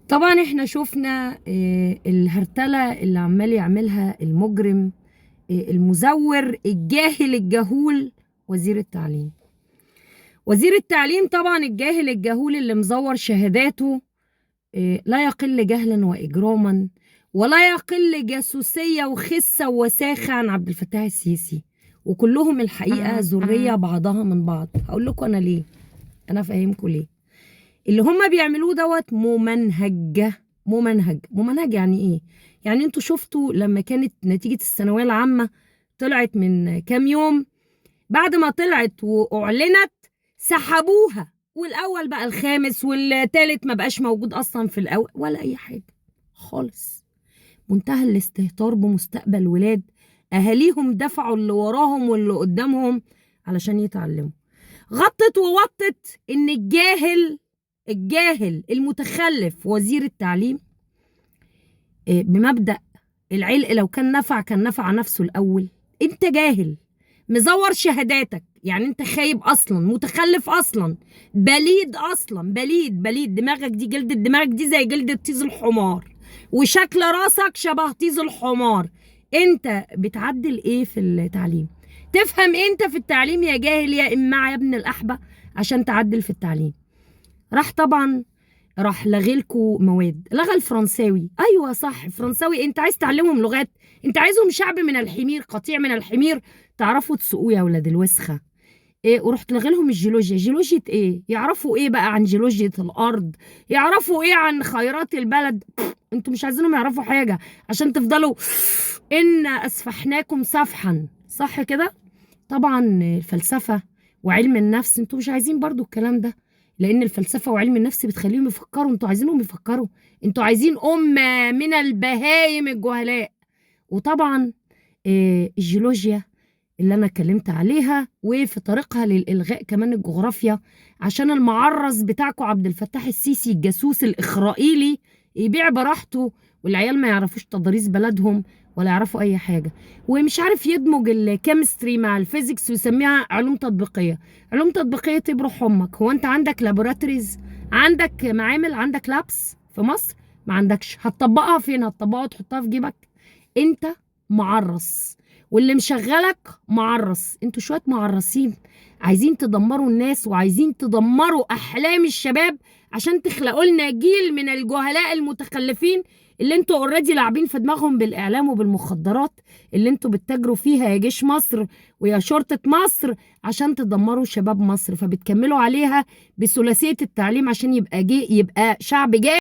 طبعا احنا شفنا الهرتلة اللي عمال يعملها المجرم، المزور الجاهل الجهول، وزير التعليم. وزير التعليم طبعا الجاهل الجهول اللي مزور شهاداته، لا يقل جهلا وإجراما ولا يقل جاسوسية وخسة ووساخة عن عبد الفتاح السيسي، وكلهم الحقيقة ذرية بعضها من بعض. هقول لكم أنا ليه، أنا فاهمكم ليه. اللي هم بيعملوه دوت ممنهج يعني ايه؟ يعني انتوا شفتوا لما كانت نتيجة الثانوية العامة طلعت من كام يوم، بعد ما طلعت واعلنت سحبوها، والاول بقى الخامس والتالت ما بقاش موجود اصلا في الاول ولا اي حاجة خالص. منتهى الاستهتار بمستقبل ولاد اهاليهم دفعوا اللي وراهم واللي قدامهم علشان يتعلموا. غطت ووطت ان الجاهل المتخلف وزير التعليم بمبدأ العلق لو كان نفع نفسه الأول. انت جاهل مزور شهاداتك، يعني انت خايب اصلا، متخلف اصلا، بليد اصلا، بليد. دماغك دي زي جلدة طيز الحمار، وشكل راسك شبه طيز الحمار. انت بتعدل ايه في التعليم؟ تفهم انت في التعليم يا جاهل يا امع يا ابن الاحبة عشان تعدل في التعليم. راح لغيلكوا مواد، لغى الفرنساوي. ايوه صح، فرنساوي. انت عايز تعلمهم لغات؟ انت عايزهم شعب من الحمير، قطيع من الحمير، تعرفوا تسوقوه يا ولاد الوسخه. ايه؟ ورحت لغي لهم الجيولوجيا. جيولوجيا ايه؟ يعرفوا ايه بقى عن جيولوجيا الارض؟ يعرفوا ايه عن خيرات البلد؟ انتوا مش عايزينهم يعرفوا حاجه عشان تفضلوا ان اسفحناكم سفحا، صح كده؟ طبعا الفلسفه وعلم النفس انتوا مش عايزين برضو الكلام ده، لان الفلسفه وعلم النفس بتخليهم يفكروا. انتوا عايزينهم يفكروا، انتوا عايزين امه من البهايم الجهلاء. وطبعا الجيولوجيا اللي انا اتكلمت عليها، وفي طريقها للالغاء كمان الجغرافيا، عشان المعرس بتاعكم عبد الفتاح السيسي الجاسوس الاسرائيلي يبيع براحته، والعيال ما يعرفوش تضاريس بلدهم ولا يعرفوا اي حاجه، ومش عارف يدمج الكيمستري مع الفيزيكس ويسميها علوم تطبيقيه. علوم تطبيقيه تبرح امك. هو انت عندك لابوراتوريز؟ عندك معامل؟ عندك لابس في مصر؟ ما عندكش. هتطبقها فين؟ هتطبقها وتحطها في جيبك؟ انت معرس، واللي مشغلك معرس. انتوا شويه معرسين عايزين تدمروا الناس وعايزين تدمروا احلام الشباب عشان تخلقوا لنا جيل من الجهلاء المتخلفين اللي انتوا اوريدي لاعبين في دماغهم بالاعلام وبالمخدرات اللي انتوا بتتاجروا فيها يا جيش مصر ويا شرطه مصر عشان تدمروا شباب مصر، فبتكملوا عليها بثلاثيه التعليم عشان يبقى شعب جاي.